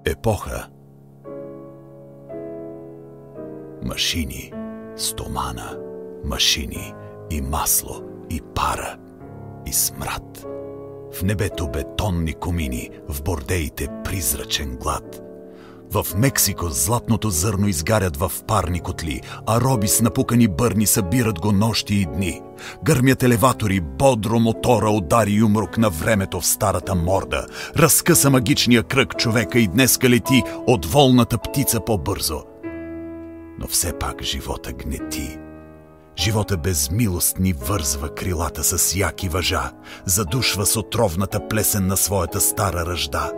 Епоха. Машини, стомана, машини и масло, и пара, и смрад. В небето бетонни комини, в бордеите призрачен глад. В Мексико златното зърно изгарят в парни котли, а роби с напукани бърни събират го нощи и дни. Гърмят елеватори, бодро мотора удари юмрук на времето в старата морда. Разкъса магичния кръг човека и днеска лети от волната птица по-бързо. Но все пак живота гнети. Живота без милост ни вързва крилата с яки въжа, задушва с отровната плесен на своята стара ръжда.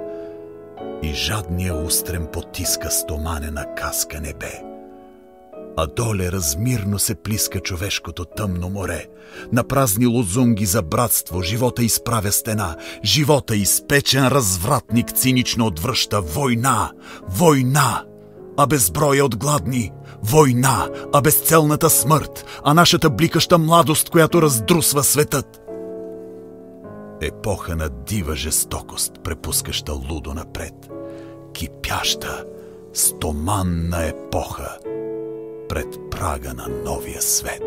И жадния устрем потиска стоманена каска небе. А доле размирно се плиска човешкото тъмно море. На празни лозунги за братство живота изправя стена. Живота изпечен развратник цинично отвръща война, война, а безброя от гладни. Война, а безцелната смърт, а нашата бликаща младост, която раздрусва светът. Епоха на дива жестокост, препускаща лудо напред. Кипяща, стоманна епоха пред прага на новия свет.